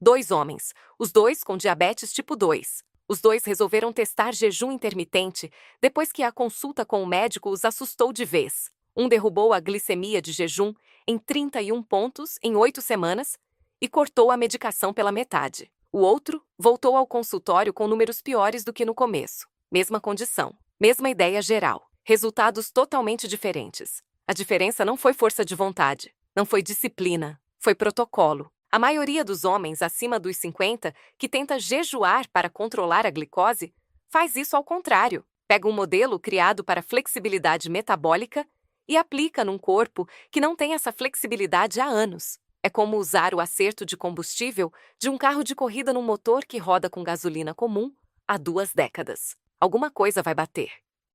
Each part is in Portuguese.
Dois homens, os dois com diabetes tipo 2. Os dois resolveram testar jejum intermitente depois que a consulta com o médico os assustou de vez. Um derrubou a glicemia de jejum em 31 pontos em 8 semanas e cortou a medicação pela metade. O outro voltou ao consultório com números piores do que no começo. Mesma condição, mesma ideia geral, resultados totalmente diferentes. A diferença não foi força de vontade, não foi disciplina, foi protocolo. A maioria dos homens acima dos 50 que tenta jejuar para controlar a glicose faz isso ao contrário. Pega um modelo criado para flexibilidade metabólica e aplica num corpo que não tem essa flexibilidade há anos. É como usar o acerto de combustível de um carro de corrida num motor que roda com gasolina comum há 2 décadas. Alguma coisa vai bater.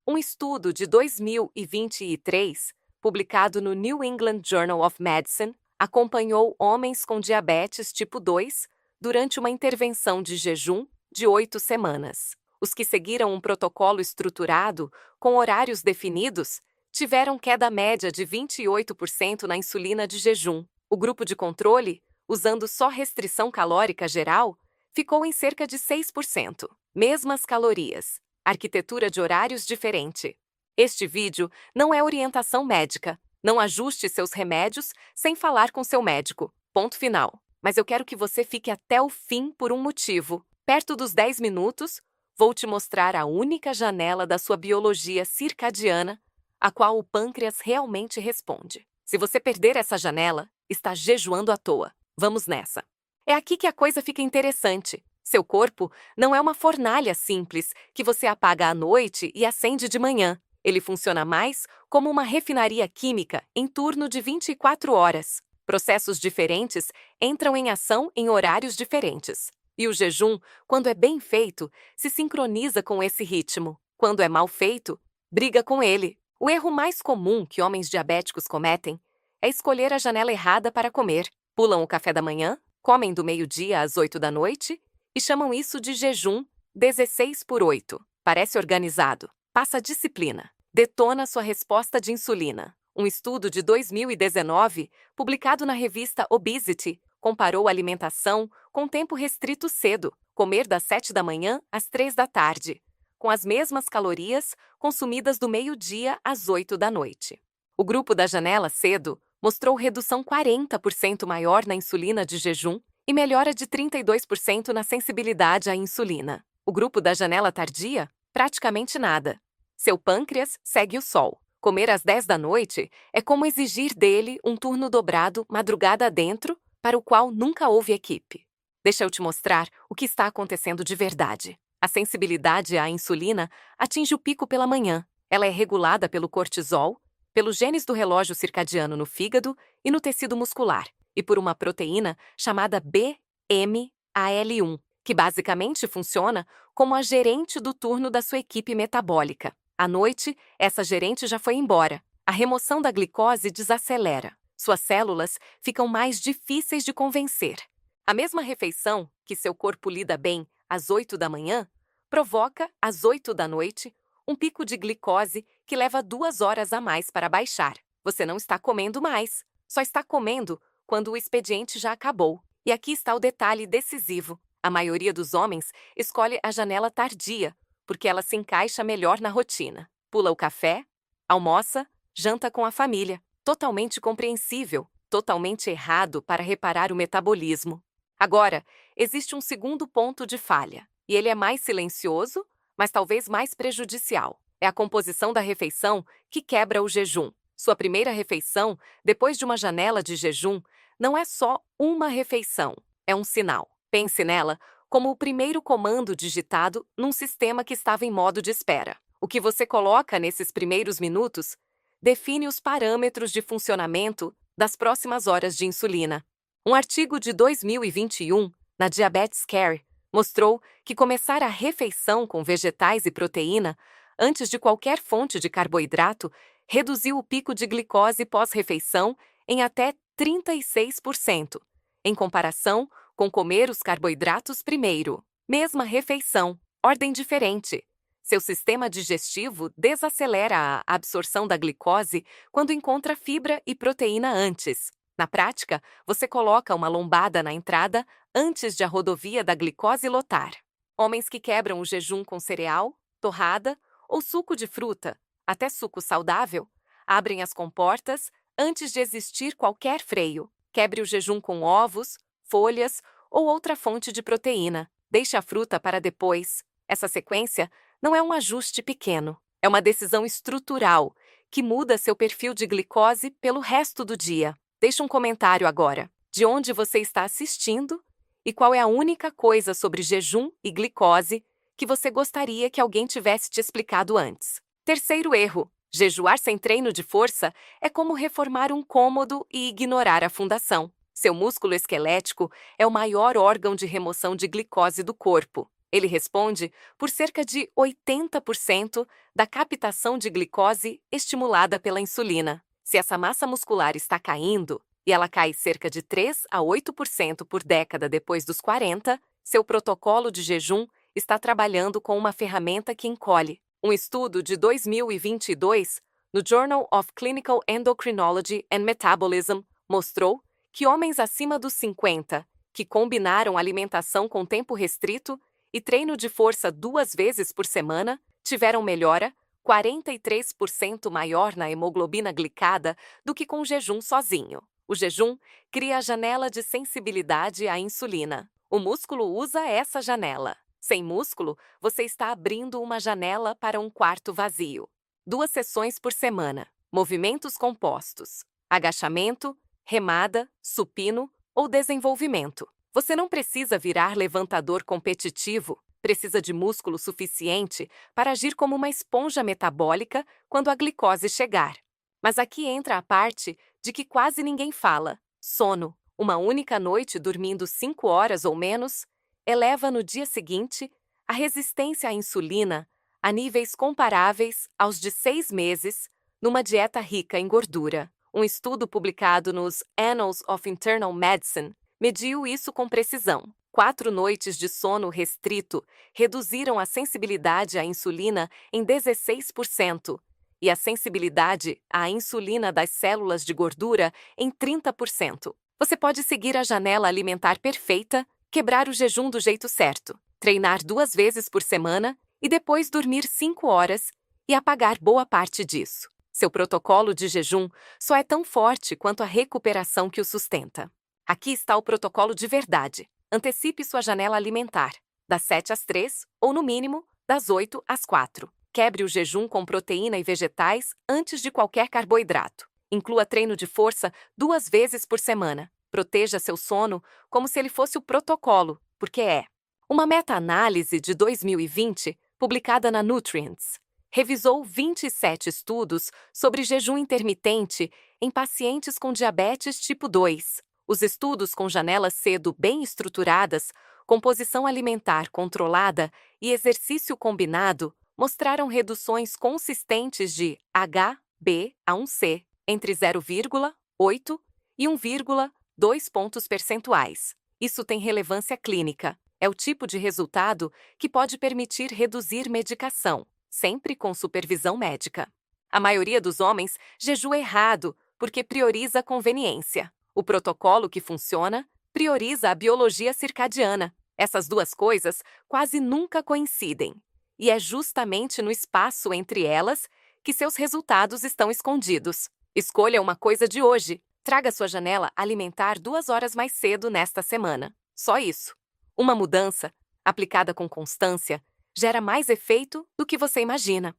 Um estudo de 2023, publicado no New England Journal of Medicine, acompanhou homens com diabetes tipo 2 durante uma intervenção de jejum de 8 semanas. Os que seguiram um protocolo estruturado, com horários definidos, tiveram queda média de 28% na insulina de jejum. O grupo de controle, usando só restrição calórica geral, ficou em cerca de 6%. Mesmas calorias. Arquitetura de horários diferente. Este vídeo não é orientação médica. Não ajuste seus remédios sem falar com seu médico. Ponto final. Mas eu quero que você fique até o fim por um motivo. Perto dos 10 minutos, vou te mostrar a única janela da sua biologia circadiana, a qual o pâncreas realmente responde. Se você perder essa janela, está jejuando à toa. Vamos nessa. É aqui que a coisa fica interessante. Seu corpo não é uma fornalha simples que você apaga à noite e acende de manhã. Ele funciona mais como uma refinaria química em turno de 24 horas. Processos diferentes entram em ação em horários diferentes. E o jejum, quando é bem feito, se sincroniza com esse ritmo. Quando é mal feito, briga com ele. O erro mais comum que homens diabéticos cometem é escolher a janela errada para comer. Pulam o café da manhã, comem do meio-dia às 8 da noite e chamam isso de jejum 16/8. Parece organizado. Passa disciplina. Detona sua resposta de insulina. Um estudo de 2019, publicado na revista Obesity, comparou alimentação com tempo restrito cedo, comer das 7 da manhã às 3 da tarde, com as mesmas calorias consumidas do meio-dia às 8 da noite. O grupo da janela cedo mostrou redução 40% maior na insulina de jejum e melhora de 32% na sensibilidade à insulina. O grupo da janela tardia, praticamente nada. Seu pâncreas segue o sol. Comer às 10 da noite é como exigir dele um turno dobrado madrugada adentro, para o qual nunca houve equipe. Deixa eu te mostrar o que está acontecendo de verdade. A sensibilidade à insulina atinge o pico pela manhã. Ela é regulada pelo cortisol, pelos genes do relógio circadiano no fígado e no tecido muscular, e por uma proteína chamada BMAL1, que basicamente funciona como a gerente do turno da sua equipe metabólica. À noite, essa gerente já foi embora. A remoção da glicose desacelera. Suas células ficam mais difíceis de convencer. A mesma refeição que seu corpo lida bem às 8 da manhã provoca, às 8 da noite, um pico de glicose que leva 2 horas a mais para baixar. Você não está comendo mais, só está comendo quando o expediente já acabou. E aqui está o detalhe decisivo. A maioria dos homens escolhe a janela tardia, porque ela se encaixa melhor na rotina. Pula o café, almoça, janta com a família. Totalmente compreensível, totalmente errado para reparar o metabolismo. Agora, existe um segundo ponto de falha, e ele é mais silencioso, mas talvez mais prejudicial. É a composição da refeição que quebra o jejum. Sua primeira refeição, depois de uma janela de jejum, não é só uma refeição, é um sinal. Pense nela como o primeiro comando digitado num sistema que estava em modo de espera. O que você coloca nesses primeiros minutos define os parâmetros de funcionamento das próximas horas de insulina. Um artigo de 2021, na Diabetes Care, mostrou que começar a refeição com vegetais e proteína antes de qualquer fonte de carboidrato reduziu o pico de glicose pós-refeição em até 36%, em comparação com comer os carboidratos primeiro. Mesma refeição, ordem diferente. Seu sistema digestivo desacelera a absorção da glicose quando encontra fibra e proteína antes. Na prática, você coloca uma lombada na entrada antes de a rodovia da glicose lotar. Homens que quebram o jejum com cereal, torrada ou suco de fruta, até suco saudável, abrem as comportas antes de existir qualquer freio. Quebre o jejum com ovos, folhas ou outra fonte de proteína. Deixe a fruta para depois. Essa sequência não é um ajuste pequeno, é uma decisão estrutural que muda seu perfil de glicose pelo resto do dia. Deixe um comentário agora. De onde você está assistindo e qual é a única coisa sobre jejum e glicose que você gostaria que alguém tivesse te explicado antes. Terceiro erro: jejuar sem treino de força é como reformar um cômodo e ignorar a fundação. Seu músculo esquelético é o maior órgão de remoção de glicose do corpo. Ele responde por cerca de 80% da captação de glicose estimulada pela insulina. Se essa massa muscular está caindo, e ela cai cerca de 3 a 8% por década depois dos 40, seu protocolo de jejum está trabalhando com uma ferramenta que encolhe. Um estudo de 2022, no Journal of Clinical Endocrinology and Metabolism, mostrou que homens acima dos 50, que combinaram alimentação com tempo restrito e treino de força 2 vezes por semana, tiveram melhora 43% maior na hemoglobina glicada do que com jejum sozinho. O jejum cria a janela de sensibilidade à insulina. O músculo usa essa janela. Sem músculo, você está abrindo uma janela para um quarto vazio. 2 sessões por semana. Movimentos compostos: agachamento, remada, supino ou desenvolvimento. Você não precisa virar levantador competitivo, precisa de músculo suficiente para agir como uma esponja metabólica quando a glicose chegar. Mas aqui entra a parte de que quase ninguém fala: sono. Uma única noite dormindo 5 horas ou menos eleva no dia seguinte a resistência à insulina a níveis comparáveis aos de 6 meses numa dieta rica em gordura. Um estudo publicado nos Annals of Internal Medicine mediu isso com precisão. 4 noites de sono restrito reduziram a sensibilidade à insulina em 16% e a sensibilidade à insulina das células de gordura em 30%. Você pode seguir a janela alimentar perfeita, quebrar o jejum do jeito certo, treinar 2 vezes por semana e depois dormir 5 horas e apagar boa parte disso. Seu protocolo de jejum só é tão forte quanto a recuperação que o sustenta. Aqui está o protocolo de verdade. Antecipe sua janela alimentar, das 7 às 3 ou, no mínimo, das 8 às 4. Quebre o jejum com proteína e vegetais antes de qualquer carboidrato. Inclua treino de força 2 vezes por semana. Proteja seu sono como se ele fosse o protocolo, porque é. Uma meta-análise de 2020, publicada na Nutrients, revisou 27 estudos sobre jejum intermitente em pacientes com diabetes tipo 2. Os estudos com janelas cedo bem estruturadas, composição alimentar controlada e exercício combinado mostraram reduções consistentes de HbA1c entre 0,8 e 1,2 pontos percentuais. Isso tem relevância clínica. É o tipo de resultado que pode permitir reduzir medicação, sempre com supervisão médica. A maioria dos homens jejua errado porque prioriza a conveniência. O protocolo que funciona prioriza a biologia circadiana. Essas duas coisas quase nunca coincidem. E é justamente no espaço entre elas que seus resultados estão escondidos. Escolha uma coisa de hoje. Traga sua janela alimentar 2 horas mais cedo nesta semana. Só isso. Uma mudança, aplicada com constância, gera mais efeito do que você imagina.